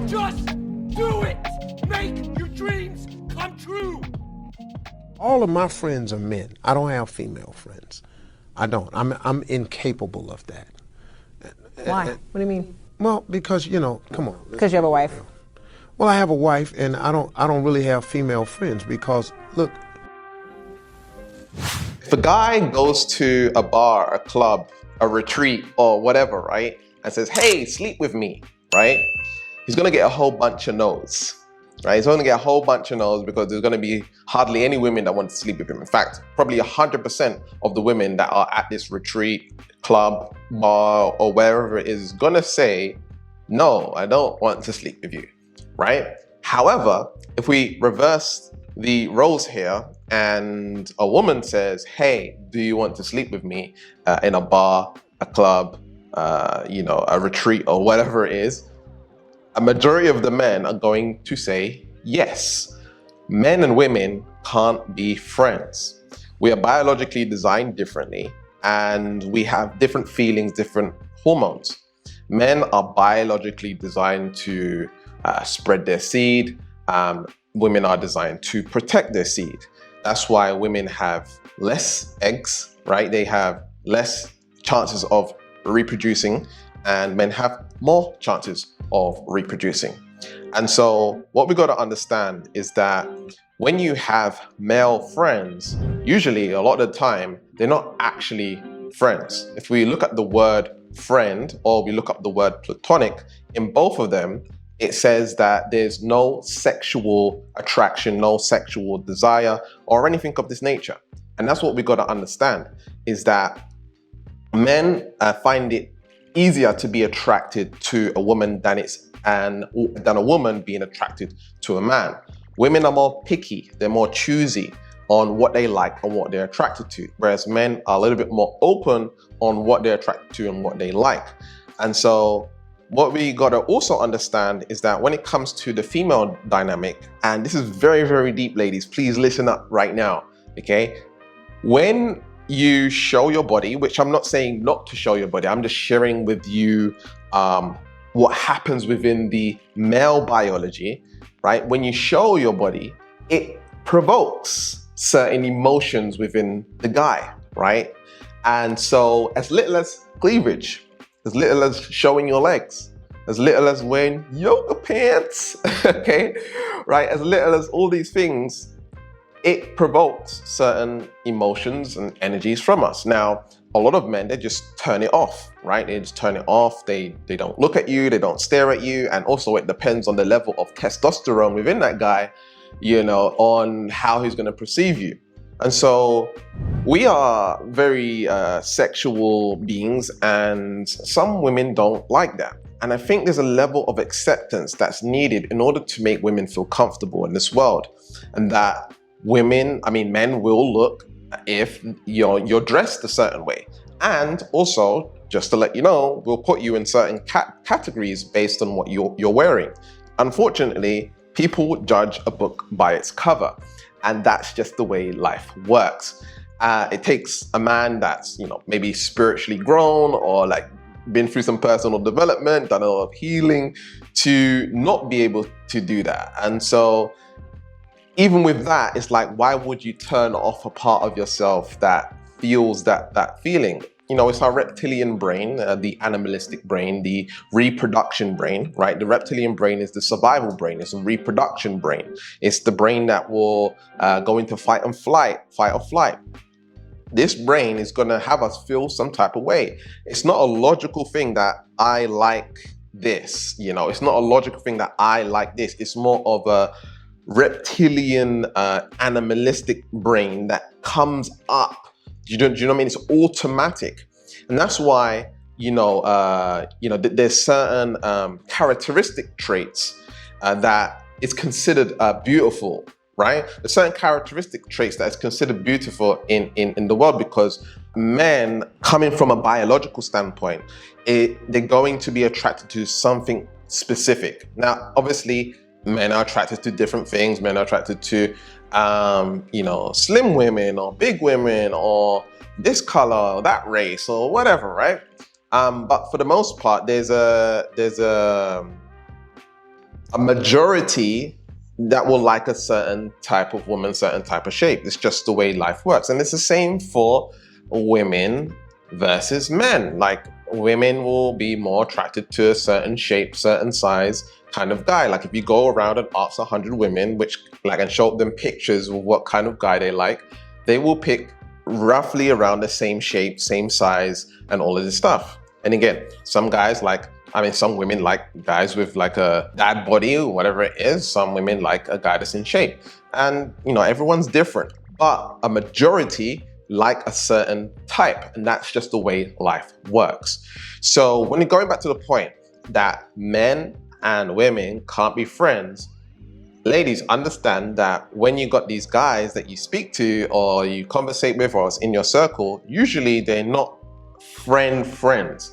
Just do it! Make your dreams come true! All of my friends are men. I don't have female friends. I don't. I'm incapable of that. Why? What do you mean? Well, because, you know, come on. Because you have a wife. Well, I have a wife, and I don't really have female friends because, look. If a guy goes to a bar, a club, a retreat, or whatever, right, and says, hey, sleep with me, right, he's gonna get a whole bunch of no's, right? He's gonna get a whole bunch of no's because there's gonna be hardly any women that want to sleep with him. In fact, probably 100% of the women that are at this retreat, club, bar, or wherever it is gonna say, no, I don't want to sleep with you, right? However, if we reverse the roles here and a woman says, hey, do you want to sleep with me in a bar, a club, you know, a retreat or whatever it is, a majority of the men are going to say yes. Men and women can't be friends. We are biologically designed differently and we have different feelings, different hormones. Men are biologically designed to spread their seed. Women are designed to protect their seed. That's why women have less eggs, right? They have less chances of reproducing and men have more chances of reproducing. And so what we got to understand is that when you have male friends, usually a lot of the time, they're not actually friends. If we look at the word friend or we look up the word platonic, in both of them, it says that there's no sexual attraction, no sexual desire or anything of this nature. And that's what we got to understand is that men find it easier to be attracted to a woman than a woman being attracted to a man. Women are more picky, they're more choosy on what they like and what they're attracted to, whereas men are a little bit more open on what they're attracted to and what they like. And so what we got to also understand is that when it comes to the female dynamic, and this is very, very deep, ladies, please listen up right now, okay? When you show your body, which I'm not saying not to show your body, I'm just sharing with you what happens within the male biology, right? When you show your body, it provokes certain emotions within the guy, right? And so as little as cleavage, as little as showing your legs, as little as wearing yoga pants, okay, right? As little as all these things, it provokes certain emotions and energies from us. Now, a lot of men, they just turn it off, right? They just turn it off. They don't look at you, they don't stare at you. And also it depends on the level of testosterone within that guy, you know, on how he's gonna perceive you. And so we are very sexual beings and some women don't like that. And I think there's a level of acceptance that's needed in order to make women feel comfortable in this world. And that men will look if you're dressed a certain way. And also, just to let you know, we'll put you in certain categories based on what you're wearing. Unfortunately, people judge a book by its cover. And that's just the way life works. It takes a man that's, maybe spiritually grown or like been through some personal development, done a lot of healing to not be able to do that. And so even with that, it's like, why would you turn off a part of yourself that feels that feeling? It's our reptilian brain, the animalistic brain, the reproduction brain, right? The reptilian brain is the survival brain. It's a reproduction brain. It's the brain that will go into fight or flight. This brain is going to have us feel some type of way. It's not a logical thing that I like this, it's not a logical thing that I like this. It's more of a reptilian, animalistic brain that comes up. Do you know what I mean? It's automatic. And that's why, there's certain characteristic traits that is considered beautiful, right? There's certain characteristic traits that is considered beautiful in the world because men, coming from a biological standpoint, they're going to be attracted to something specific. Now, obviously, men are attracted to different things. Men are attracted to, slim women or big women or this color or that race or whatever, right? But for the most part, there's a a majority that will like a certain type of woman, certain type of shape. It's just the way life works. And it's the same for women versus men. Like, women will be more attracted to a certain shape, certain size kind of guy. Like, if you go around and ask 100 women, and show them pictures of what kind of guy they like, they will pick roughly around the same shape, same size, and all of this stuff. And again, some women like guys with like a dad body or whatever it is. Some women like a guy that's in shape. And, everyone's different. But a majority like a certain type, and that's just the way life works. So when you're going back to the point that men and women can't be friends, ladies, understand that when you got these guys that you speak to or you conversate with or is in your circle, usually they're not friends.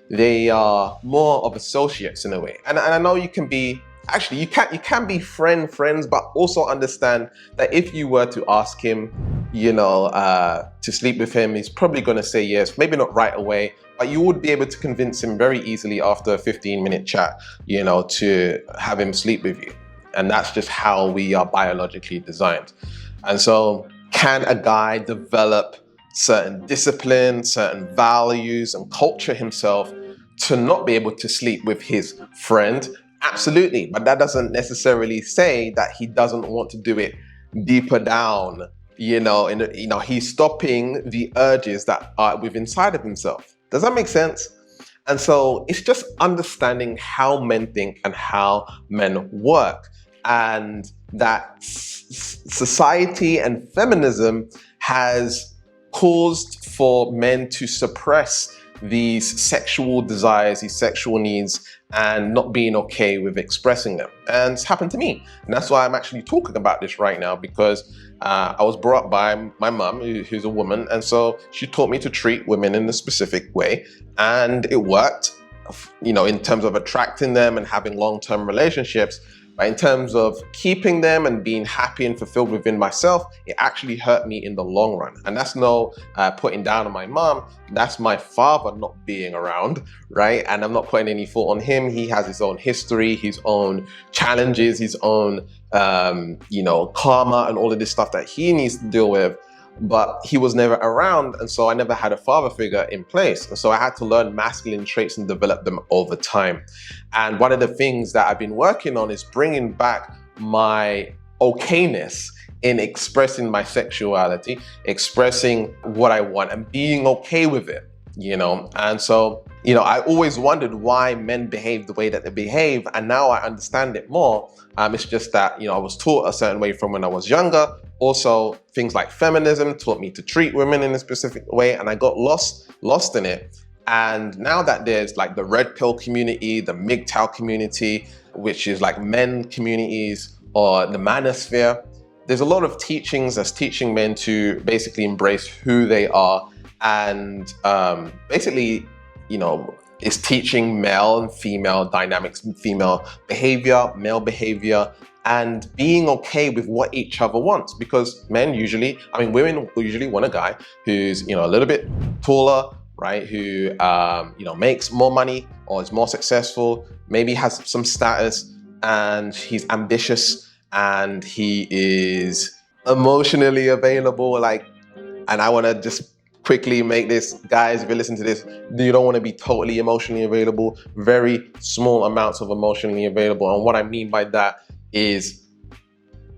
They are more of associates in a way. And I know you can be, actually you can be friends, but also understand that if you were to ask him, to sleep with him, he's probably going to say yes, maybe not right away, but you would be able to convince him very easily after a 15-minute chat, to have him sleep with you. And that's just how we are biologically designed. And so, can a guy develop certain discipline, certain values, and culture himself to not be able to sleep with his friend? Absolutely. But that doesn't necessarily say that he doesn't want to do it deeper down. He's stopping the urges that are within inside of himself. Does that make sense? And so it's just understanding how men think and how men work. And that society and feminism has caused for men to suppress these sexual desires, these sexual needs, and not being okay with expressing them. And it's happened to me. And that's why I'm actually talking about this right now, because I was brought up by my mum, who's a woman. And so she taught me to treat women in a specific way. And it worked, in terms of attracting them and having long-term relationships. But in terms of keeping them and being happy and fulfilled within myself, it actually hurt me in the long run. And that's no putting down on my mom. That's my father not being around, right? And I'm not putting any fault on him. He has his own history, his own challenges, his own, karma and all of this stuff that he needs to deal with. But he was never around, and so I never had a father figure in place. And so I had to learn masculine traits and develop them over time. And one of the things that I've been working on is bringing back my okayness in expressing my sexuality, expressing what I want and being okay with it, And so, I always wondered why men behave the way that they behave, and now I understand it more. It's just that, I was taught a certain way from when I was younger. Also, things like feminism taught me to treat women in a specific way, and I got lost in it. And now that there's like the red pill community, the MGTOW community, which is like men communities, or the manosphere, there's a lot of teachings that's teaching men to basically embrace who they are, and is teaching male and female dynamics, female behavior, male behavior, and being okay with what each other wants. Because women usually want a guy who's, a little bit taller, right? Who, makes more money or is more successful, maybe has some status, and he's ambitious, and he is emotionally available. And I want to just quickly make this, guys, if you listen to this, you don't want to be totally emotionally available, very small amounts of emotionally available. And what I mean by that is,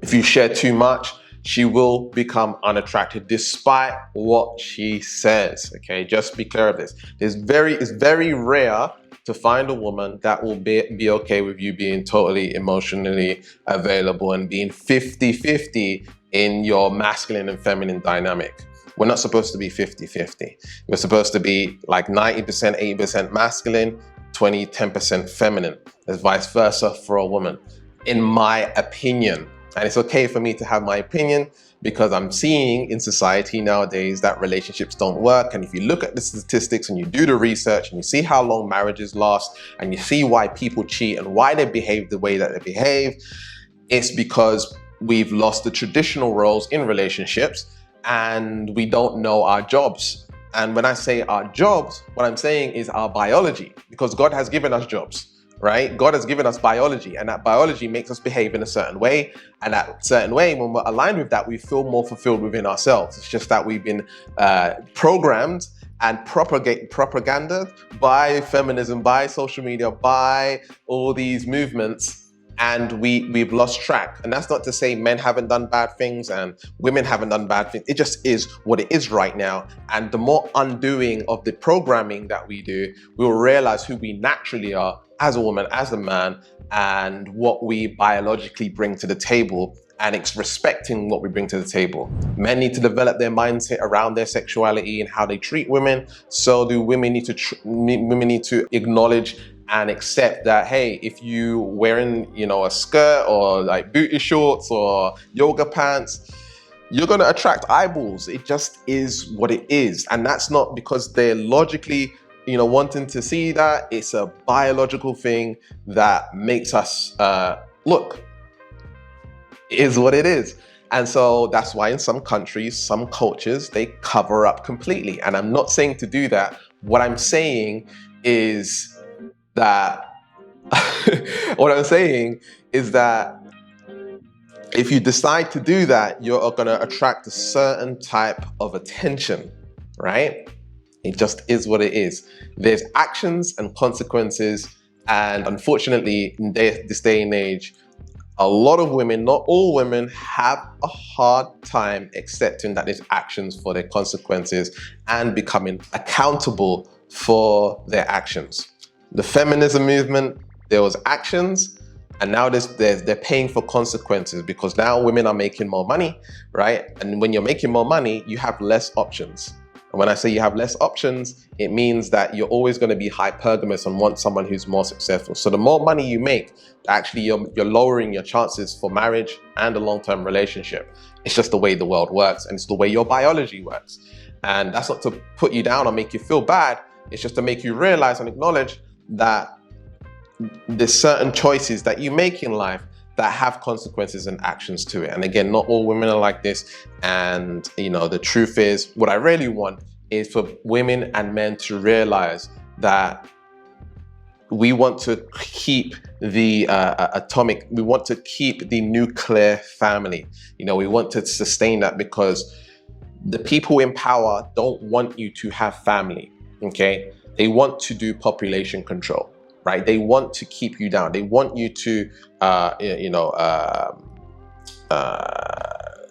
if you share too much, she will become unattractive despite what she says. Okay, just be clear of this. It's very rare to find a woman that will be okay with you being totally emotionally available and being 50-50 in your masculine and feminine dynamic. We're not supposed to be 50-50. We're supposed to be like 90%, 80% masculine, 10% feminine. There's vice versa for a woman, in my opinion. And it's okay for me to have my opinion, because I'm seeing in society nowadays that relationships don't work. And if you look at the statistics and you do the research and you see how long marriages last and you see why people cheat and why they behave the way that they behave, it's because we've lost the traditional roles in relationships and we don't know our jobs. And when I say our jobs, what I'm saying is our biology, because God has given us jobs, right? God has given us biology, and that biology makes us behave in a certain way. And that certain way, when we're aligned with that, we feel more fulfilled within ourselves. It's just that we've been programmed and propaganda by feminism, by social media, by all these movements, and we've lost track. And that's not to say men haven't done bad things and women haven't done bad things. It just is what it is right now. And the more undoing of the programming that we do, we'll realize who we naturally are as a woman, as a man, and what we biologically bring to the table, and it's respecting what we bring to the table. Men need to develop their mindset around their sexuality and how they treat women. So do women need to acknowledge and accept that, hey, if you wearing, a skirt or like booty shorts or yoga pants, you're gonna attract eyeballs. It just is what it is. And that's not because they're logically, wanting to see that. It's a biological thing that makes us look. It is what it is. And so that's why in some countries, some cultures, they cover up completely. And I'm not saying to do that. What I'm saying is that if you decide to do that, you're going to attract a certain type of attention, right? It just is what it is. There's actions and consequences. And unfortunately, in this day and age, a lot of women, not all women, have a hard time accepting that there's actions for their consequences and becoming accountable for their actions. The feminism movement, there was actions, and now they're paying for consequences, because now women are making more money, right? And when you're making more money, you have less options. And when I say you have less options, it means that you're always going to be hypergamous and want someone who's more successful. So the more money you make, actually you're lowering your chances for marriage and a long-term relationship. It's just the way the world works, and it's the way your biology works. And that's not to put you down or make you feel bad. It's just to make you realize and acknowledge that there's certain choices that you make in life that have consequences and actions to it. And again, not all women are like this. And the truth is, what I really want is for women and men to realize that we want to keep the we want to keep the nuclear family. We want to sustain that, because the people in power don't want you to have family, okay? They want to do population control, right? They want to keep you down. They want you to,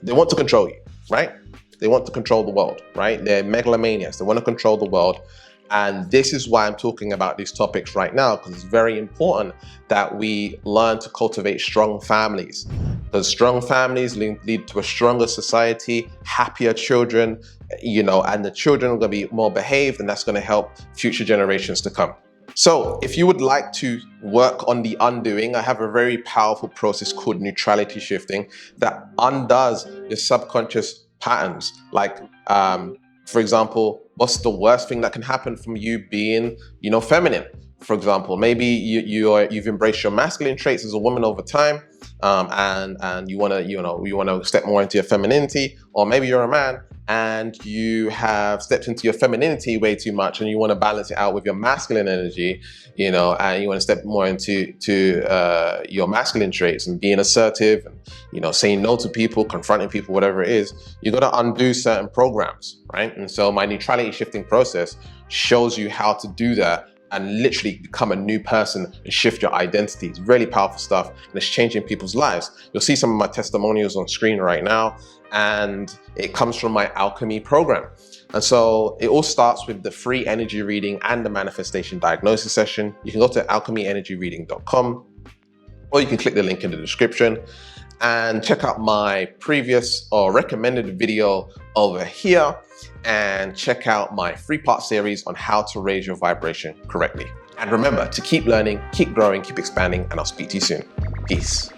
they want to control you, right? They want to control the world, right? They're megalomaniacs. They want to control the world. And this is why I'm talking about these topics right now, because it's very important that we learn to cultivate strong families. Because strong families lead to a stronger society, happier children, and the children are going to be more behaved, and that's going to help future generations to come. So if you would like to work on the undoing, I have a very powerful process called neutrality shifting that undoes your subconscious patterns. Like, for example, what's the worst thing that can happen from you being, feminine? For example, maybe you've embraced your masculine traits as a woman over time, and you want to step more into your femininity, or maybe you're a man and you have stepped into your femininity way too much, and you want to balance it out with your masculine energy, and you want to step more into your masculine traits and being assertive and saying no to people, confronting people, whatever it is. You got to undo certain programs, right? And so my neutrality shifting process shows you how to do that and literally become a new person and shift your identity. It's really powerful stuff, and it's changing people's lives. You'll see some of my testimonials on screen right now, and it comes from my alchemy program. And so it all starts with the free energy reading and the manifestation diagnosis session. You can go to alchemyenergyreading.com, or you can click the link in the description and check out my previous or recommended video over here, and check out my 3-part series on how to raise your vibration correctly. And remember to keep learning, keep growing, keep expanding, and I'll speak to you soon. Peace.